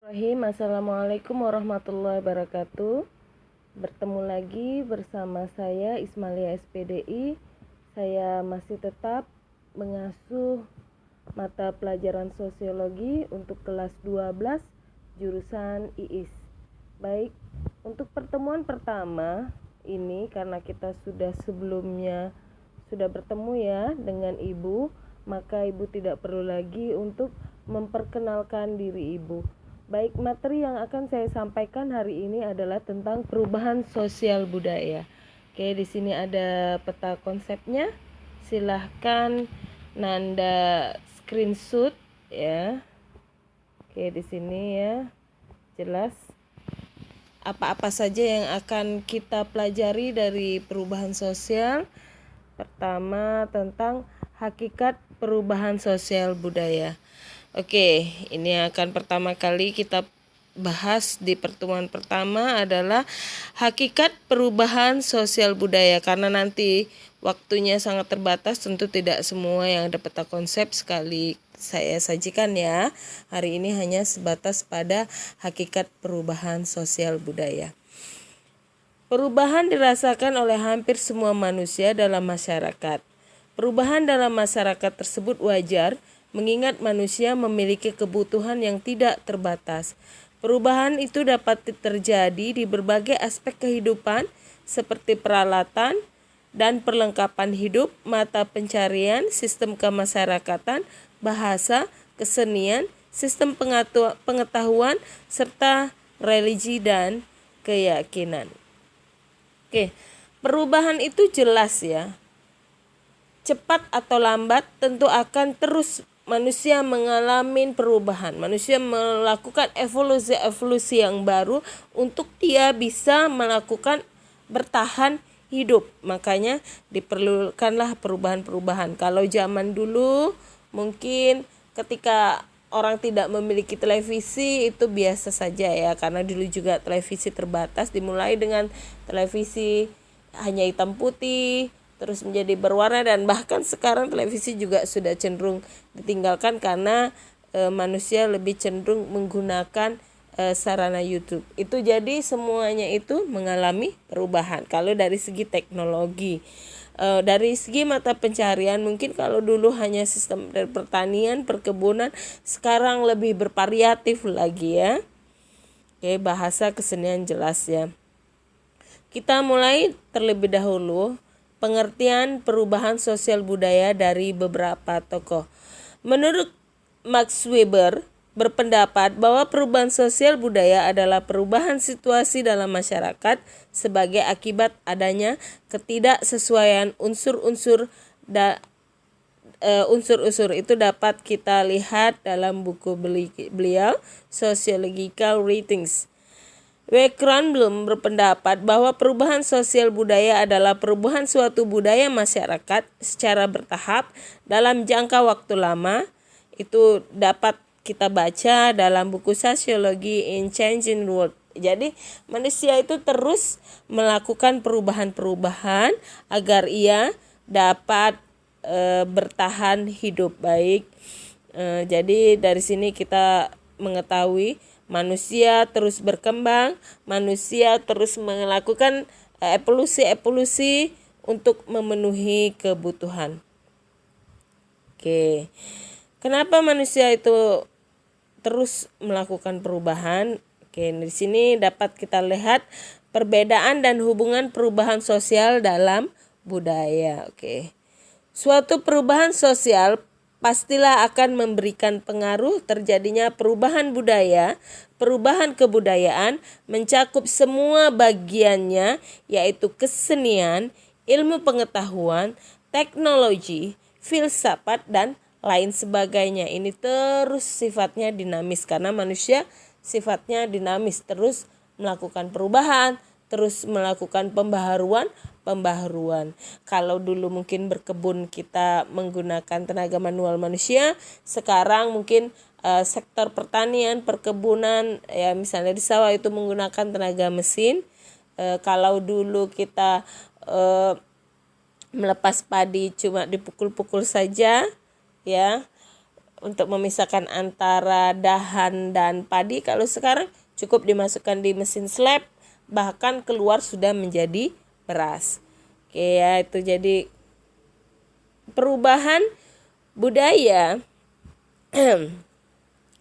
Assalamualaikum warahmatullahi wabarakatuh. Bertemu lagi bersama saya Ismalia SPDI. Saya masih tetap mengasuh mata pelajaran sosiologi untuk kelas 12 jurusan IIS. Baik, untuk pertemuan pertama ini karena kita sebelumnya sudah bertemu ya dengan Ibu, maka Ibu tidak perlu lagi untuk memperkenalkan diri Ibu. Baik, materi yang akan saya sampaikan hari ini adalah tentang perubahan sosial budaya. Oke, di sini ada peta konsepnya. Silahkan Nanda screenshot ya. Oke, di sini ya. Jelas apa-apa saja yang akan kita pelajari dari perubahan sosial. Pertama, tentang hakikat perubahan sosial budaya. Oke, ini akan pertama kali kita bahas di pertemuan pertama adalah hakikat perubahan sosial budaya. Karena nanti waktunya sangat terbatas, tentu tidak semua yang ada peta konsep sekali saya sajikan ya. Hari ini hanya sebatas pada hakikat perubahan sosial budaya. Perubahan dirasakan oleh hampir semua manusia dalam masyarakat. Perubahan dalam masyarakat tersebut wajar, mengingat manusia memiliki kebutuhan yang tidak terbatas. Perubahan itu dapat terjadi di berbagai aspek kehidupan seperti peralatan dan perlengkapan hidup, mata pencarian, sistem kemasyarakatan, bahasa, kesenian, sistem pengetahuan, serta religi dan keyakinan. Oke, perubahan itu jelas ya. Cepat atau lambat tentu akan terus manusia mengalami perubahan. Manusia melakukan evolusi yang baru untuk dia bisa melakukan bertahan hidup. Makanya diperlukanlah perubahan-perubahan. Kalau zaman dulu mungkin ketika orang tidak memiliki televisi itu biasa saja ya, karena dulu juga televisi terbatas, dimulai dengan televisi hanya hitam putih, terus menjadi berwarna, dan bahkan sekarang televisi juga sudah cenderung ditinggalkan karena manusia lebih cenderung menggunakan sarana YouTube. Itu jadi semuanya itu mengalami perubahan kalau dari segi teknologi. Dari segi mata pencarian, mungkin kalau dulu hanya sistem dari pertanian, perkebunan, sekarang lebih bervariatif lagi ya. Oke, bahasa, kesenian jelas ya. Kita mulai terlebih dahulu pengertian perubahan sosial budaya dari beberapa tokoh. Menurut Max Weber berpendapat bahwa perubahan sosial budaya adalah perubahan situasi dalam masyarakat sebagai akibat adanya ketidaksesuaian unsur-unsur unsur-unsur itu dapat kita lihat dalam buku beliau Sociological Ratings. Cronblum berpendapat bahwa perubahan sosial budaya adalah perubahan suatu budaya masyarakat secara bertahap dalam jangka waktu lama. Itu dapat kita baca dalam buku Sociology in Changing World. Jadi manusia itu terus melakukan perubahan-perubahan agar ia dapat bertahan hidup baik. Jadi dari sini kita mengetahui manusia terus berkembang, manusia terus melakukan evolusi untuk memenuhi kebutuhan. Oke. Kenapa manusia itu terus melakukan perubahan? Oke, di sini dapat kita lihat perbedaan dan hubungan perubahan sosial dalam budaya. Oke. Suatu perubahan sosial pastilah akan memberikan pengaruh terjadinya perubahan budaya. Perubahan kebudayaan mencakup semua bagiannya, yaitu kesenian, ilmu pengetahuan, teknologi, filsafat, dan lain sebagainya. Ini terus sifatnya dinamis karena manusia sifatnya dinamis, terus melakukan perubahan, terus melakukan pembaharuan. Kalau dulu mungkin berkebun kita menggunakan tenaga manual manusia, sekarang mungkin sektor pertanian, perkebunan ya, misalnya di sawah itu menggunakan tenaga mesin. Kalau dulu kita melepas padi cuma dipukul-pukul saja ya, untuk memisahkan antara dahan dan padi. Kalau sekarang cukup dimasukkan di mesin slab, bahkan keluar sudah menjadi beras. Oke ya, itu jadi perubahan budaya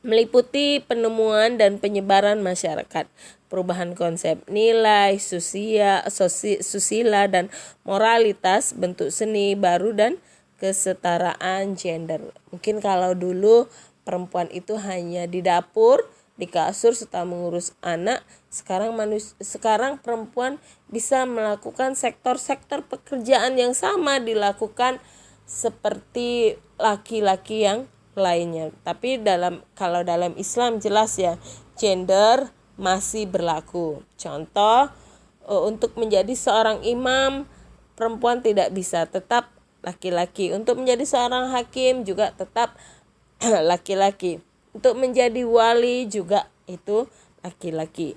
meliputi penemuan dan penyebaran masyarakat, perubahan konsep nilai, susila dan moralitas, bentuk seni baru dan kesetaraan gender. Mungkin kalau dulu perempuan itu hanya di dapur, di kasur serta mengurus anak, sekarang perempuan bisa melakukan sektor-sektor pekerjaan yang sama dilakukan seperti laki-laki yang lainnya. Tapi kalau dalam Islam jelas ya, gender masih berlaku. Contoh, untuk menjadi seorang imam perempuan tidak bisa, tetap laki-laki. Untuk menjadi seorang hakim juga tetap laki-laki. Untuk menjadi wali juga itu laki-laki.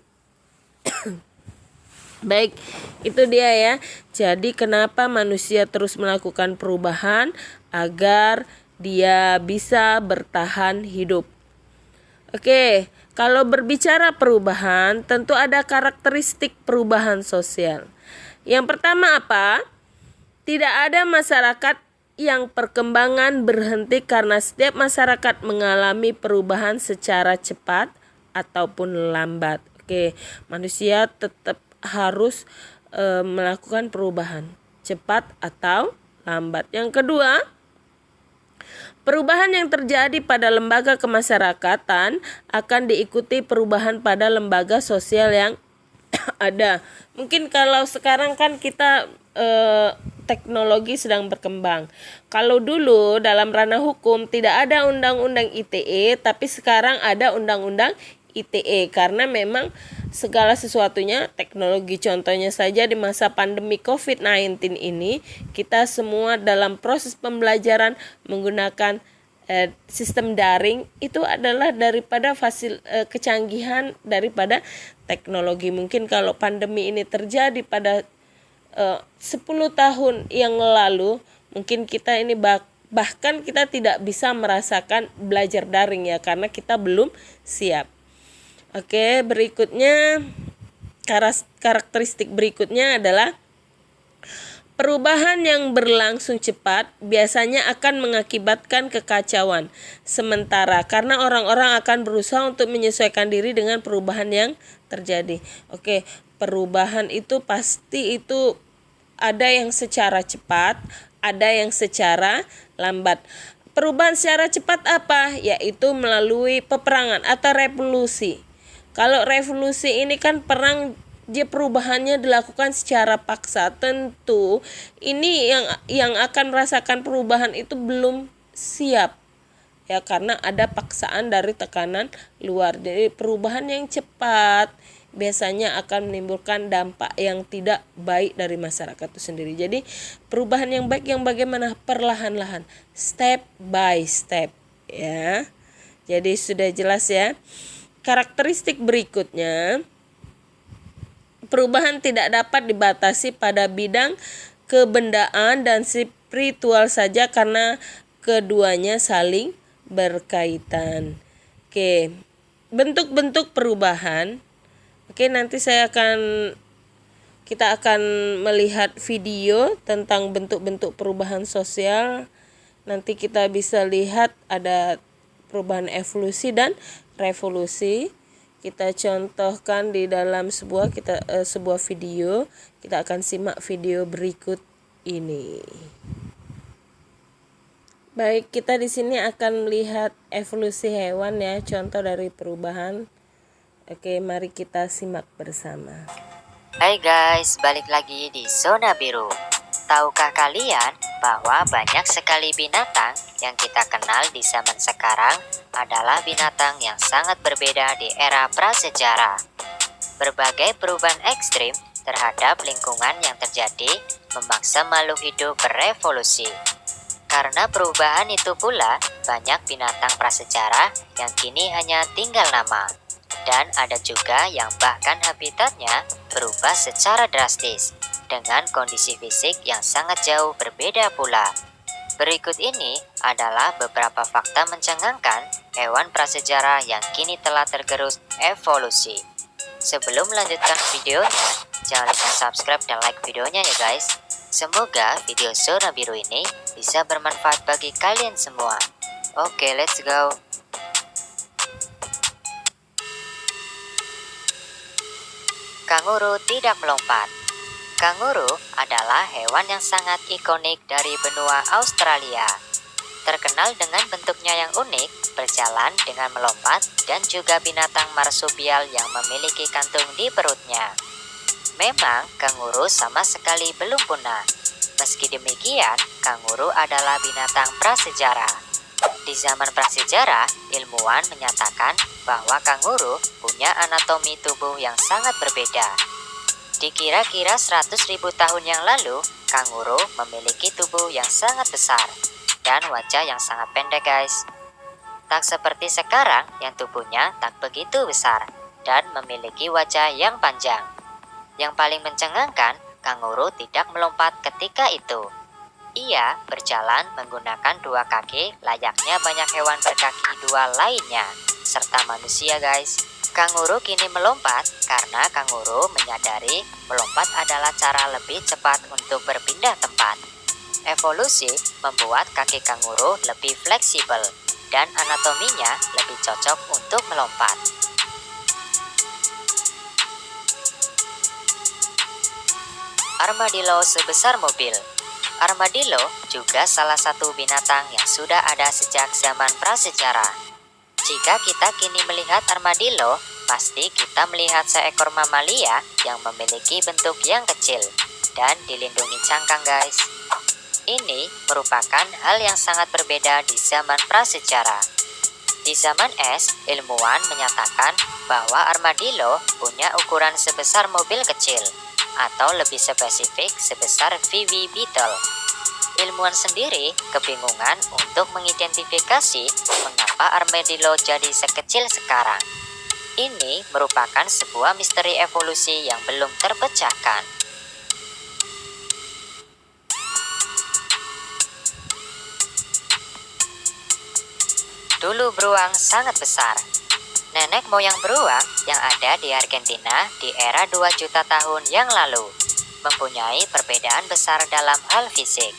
Baik, itu dia ya. Jadi kenapa manusia terus melakukan perubahan agar dia bisa bertahan hidup. Oke, kalau berbicara perubahan, tentu ada karakteristik perubahan sosial. Yang pertama apa? Tidak ada masyarakat yang perkembangan berhenti karena setiap masyarakat mengalami perubahan secara cepat ataupun lambat. Oke, manusia tetap harus melakukan perubahan cepat atau lambat. Yang kedua, perubahan yang terjadi pada lembaga kemasyarakatan akan diikuti perubahan pada lembaga sosial yang ada. Mungkin kalau sekarang kan kita teknologi sedang berkembang. Kalau dulu dalam ranah hukum tidak ada undang-undang ITE, tapi sekarang ada undang-undang ITE karena memang segala sesuatunya teknologi. Contohnya saja di masa pandemi COVID-19 ini, kita semua dalam proses pembelajaran menggunakan sistem daring, itu adalah daripada kecanggihan daripada teknologi. Mungkin kalau pandemi ini terjadi pada 10 tahun yang lalu, mungkin kita ini bahkan kita tidak bisa merasakan belajar daring ya, karena kita belum siap. Oke, berikutnya karakteristik berikutnya adalah perubahan yang berlangsung cepat biasanya akan mengakibatkan kekacauan sementara karena orang-orang akan berusaha untuk menyesuaikan diri dengan perubahan yang terjadi. Oke, perubahan itu pasti itu ada yang secara cepat, ada yang secara lambat. Perubahan secara cepat apa? Yaitu melalui peperangan atau revolusi. Kalau revolusi ini kan perang, dia perubahannya dilakukan secara paksa. Tentu ini yang akan merasakan perubahan itu belum siap ya, karena ada paksaan dari tekanan luar. Jadi perubahan yang cepat biasanya akan menimbulkan dampak yang tidak baik dari masyarakat itu sendiri. Jadi perubahan yang baik yang bagaimana? Perlahan-lahan, step by step ya. Jadi sudah jelas ya. Karakteristik berikutnya, perubahan tidak dapat dibatasi pada bidang kebendaan dan spiritual saja karena keduanya saling berkaitan. Oke, bentuk-bentuk perubahan. Oke, nanti kita akan melihat video tentang bentuk-bentuk perubahan sosial. Nanti kita bisa lihat ada perubahan evolusi dan revolusi. Kita contohkan di dalam sebuah video. Kita akan simak video berikut ini. Baik, kita di sini akan melihat evolusi hewan ya, contoh dari perubahan. Oke, mari kita simak bersama. Hai guys, balik lagi di Zona Biru. Tahukah kalian bahwa banyak sekali binatang yang kita kenal di zaman sekarang adalah binatang yang sangat berbeda di era prasejarah. Berbagai perubahan ekstrim terhadap lingkungan yang terjadi memaksa makhluk hidup berevolusi. Karena perubahan itu pula, banyak binatang prasejarah yang kini hanya tinggal nama. Dan ada juga yang bahkan habitatnya berubah secara drastis, dengan kondisi fisik yang sangat jauh berbeda pula. Berikut ini adalah beberapa fakta mencengangkan hewan prasejarah yang kini telah tergerus evolusi. Sebelum melanjutkan videonya, jangan lupa subscribe dan like videonya ya guys. Semoga video zona biru ini bisa bermanfaat bagi kalian semua. Oke, let's go. Kanguru tidak melompat. Kanguru adalah hewan yang sangat ikonik dari benua Australia. Terkenal dengan bentuknya yang unik, berjalan dengan melompat, dan juga binatang marsupial yang memiliki kantung di perutnya. Memang, kanguru sama sekali belum punah. Meski demikian, kanguru adalah binatang prasejarah. Di zaman prasejarah, ilmuwan menyatakan bahwa kanguru punya anatomi tubuh yang sangat berbeda. Dikira-kira 100.000 tahun yang lalu, kanguru memiliki tubuh yang sangat besar dan wajah yang sangat pendek guys. Tak seperti sekarang yang tubuhnya tak begitu besar dan memiliki wajah yang panjang. Yang paling mencengangkan, kanguru tidak melompat ketika itu. Ia berjalan menggunakan dua kaki layaknya banyak hewan berkaki dua lainnya, serta manusia guys. Kanguru kini melompat karena kanguru menyadari melompat adalah cara lebih cepat untuk berpindah tempat. Evolusi membuat kaki kanguru lebih fleksibel dan anatominya lebih cocok untuk melompat. Armadillo sebesar mobil. Armadillo juga salah satu binatang yang sudah ada sejak zaman prasejarah. Jika kita kini melihat armadillo, pasti kita melihat seekor mamalia yang memiliki bentuk yang kecil dan dilindungi cangkang guys. Ini merupakan hal yang sangat berbeda di zaman prasejarah. Di zaman es, ilmuwan menyatakan bahwa armadillo punya ukuran sebesar mobil kecil, atau lebih spesifik sebesar VW Beetle. Ilmuwan sendiri kebingungan untuk mengidentifikasi mengapa armadillo jadi sekecil sekarang. Ini merupakan sebuah misteri evolusi yang belum terpecahkan. Dulu beruang sangat besar. Nenek moyang beruang yang ada di Argentina di era 2 juta tahun yang lalu mempunyai perbedaan besar dalam hal fisik.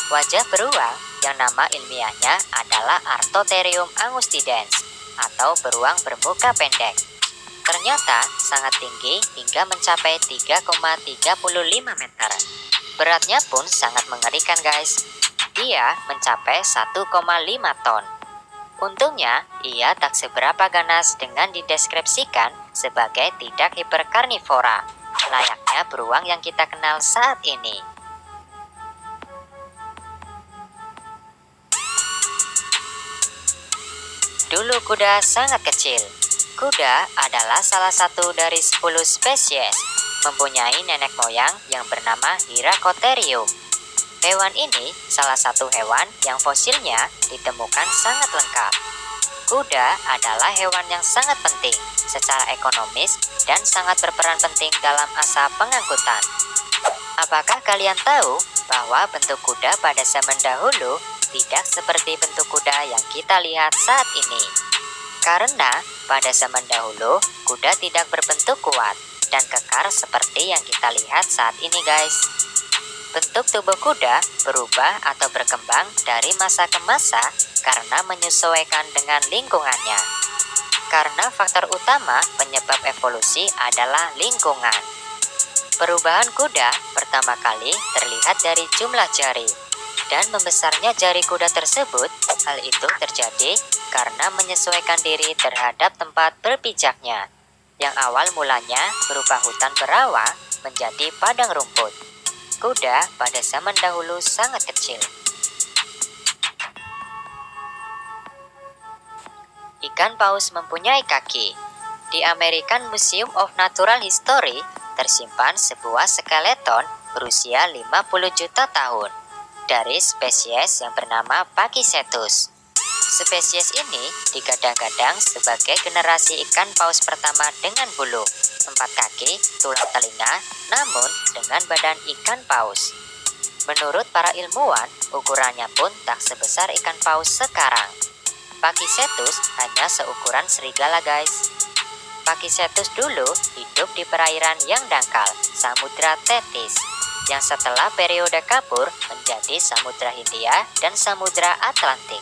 Wajah beruang yang nama ilmiahnya adalah Artotherium angustidens atau beruang bermuka pendek. Ternyata sangat tinggi hingga mencapai 3,35 meter. Beratnya pun sangat mengerikan guys. Ia mencapai 1,5 ton. Untungnya, ia tak seberapa ganas dengan dideskripsikan sebagai tidak hiperkarnivora, layaknya beruang yang kita kenal saat ini. Dulu kuda sangat kecil. Kuda adalah salah satu dari 10 spesies, mempunyai nenek moyang yang bernama Hyracotherium. Hewan ini salah satu hewan yang fosilnya ditemukan sangat lengkap. Kuda adalah hewan yang sangat penting secara ekonomis dan sangat berperan penting dalam asa pengangkutan. Apakah kalian tahu bahwa bentuk kuda pada zaman dahulu tidak seperti bentuk kuda yang kita lihat saat ini? Karena pada zaman dahulu, kuda tidak berbentuk kuat dan kekar seperti yang kita lihat saat ini guys. Bentuk tubuh kuda berubah atau berkembang dari masa ke masa karena menyesuaikan dengan lingkungannya. Karena faktor utama penyebab evolusi adalah lingkungan. Perubahan kuda pertama kali terlihat dari jumlah jari. Dan membesarnya jari kuda tersebut, hal itu terjadi karena menyesuaikan diri terhadap tempat berpijaknya. Yang awal mulanya berupa hutan berawa menjadi padang rumput. Kuda pada zaman dahulu sangat kecil. Ikan paus mempunyai kaki. Di American Museum of Natural History tersimpan sebuah skeleton berusia 50 juta tahun dari spesies yang bernama Pachycetus. Spesies ini digadang-gadang sebagai generasi ikan paus pertama dengan bulu, 4 kaki, tulang telinga, namun dengan badan ikan paus. Menurut para ilmuwan, ukurannya pun tak sebesar ikan paus sekarang. Pachycetus hanya seukuran serigala guys. Pachycetus dulu hidup di perairan yang dangkal, Samudra Tethys, yang setelah periode kapur menjadi Samudra Hindia dan Samudra Atlantik.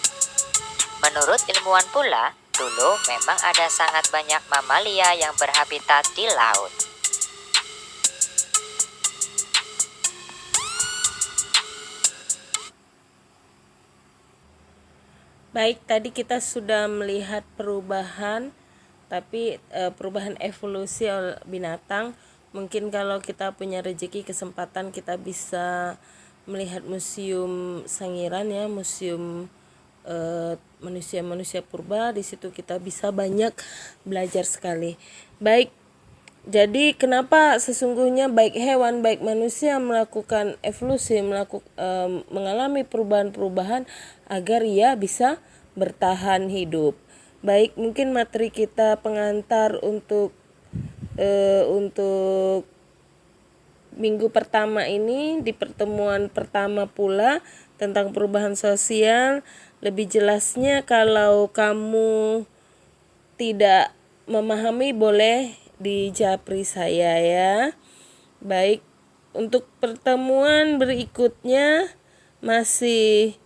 Menurut ilmuwan pula, dulu memang ada sangat banyak mamalia yang berhabitat di laut. Baik, tadi kita sudah melihat perubahan, tapi perubahan evolusi binatang. Mungkin kalau kita punya rezeki kesempatan kita bisa melihat museum Sangiran ya, museum manusia-manusia purba. Di situ kita bisa banyak belajar sekali. Baik, jadi kenapa sesungguhnya baik hewan baik manusia melakukan evolusi, mengalami perubahan-perubahan agar ia bisa bertahan hidup. Baik, mungkin materi kita pengantar untuk minggu pertama ini, di pertemuan pertama pula tentang perubahan sosial. Lebih jelasnya kalau kamu tidak memahami boleh di japri saya ya. Baik, untuk pertemuan berikutnya masih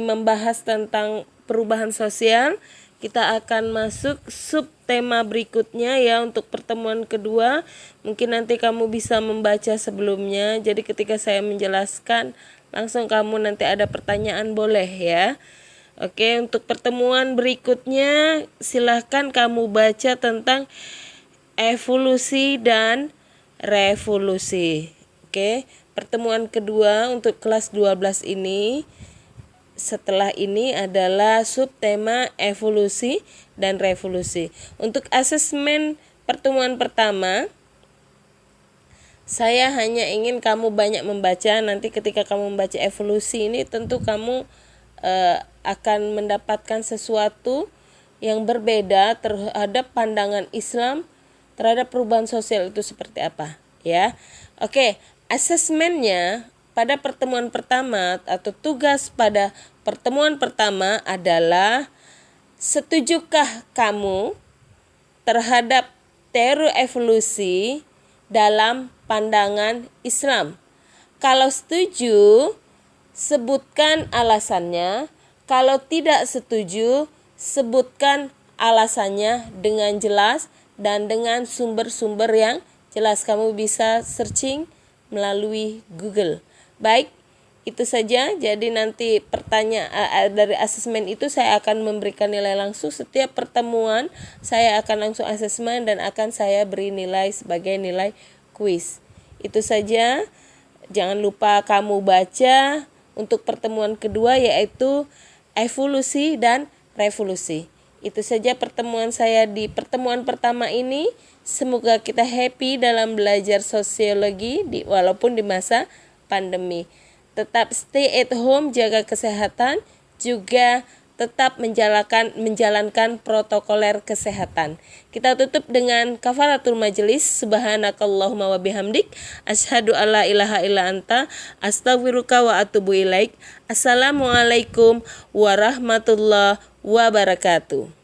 membahas tentang perubahan sosial. Kita akan masuk subtema berikutnya ya untuk pertemuan kedua. Mungkin nanti kamu bisa membaca sebelumnya. Jadi ketika saya menjelaskan langsung kamu nanti ada pertanyaan boleh ya. Oke, untuk pertemuan berikutnya silahkan kamu baca tentang evolusi dan revolusi. Oke, pertemuan kedua untuk kelas 12 ini setelah ini adalah subtema evolusi dan revolusi. Untuk asesmen pertemuan pertama, saya hanya ingin kamu banyak membaca. Nanti ketika kamu membaca evolusi ini tentu kamu akan mendapatkan sesuatu yang berbeda terhadap pandangan Islam terhadap perubahan sosial itu seperti apa ya. Oke, asesmennya pada pertemuan pertama atau tugas pada pertemuan pertama adalah setujukah kamu terhadap teori evolusi dalam pandangan Islam? Kalau setuju, sebutkan alasannya. Kalau tidak setuju, sebutkan alasannya dengan jelas dan dengan sumber-sumber yang jelas. Kamu bisa searching melalui Google. Baik, itu saja. Jadi nanti pertanyaan dari asesmen itu saya akan memberikan nilai langsung. Setiap pertemuan saya akan langsung asesmen dan akan saya beri nilai sebagai nilai kuis. Itu saja. Jangan lupa kamu baca untuk pertemuan kedua yaitu evolusi dan revolusi. Itu saja pertemuan saya di pertemuan pertama ini. Semoga kita happy dalam belajar sosiologi walaupun di masa pandemi. Tetap stay at home, jaga kesehatan, juga tetap menjalankan protokoler kesehatan. Kita tutup dengan kafaratul majelis. Subhanakallahumma wa bihamdik, asyhadu alla ilaha illa anta, astaghfiruka wa atubu ilaik. Assalamualaikum warahmatullahi wabarakatuh.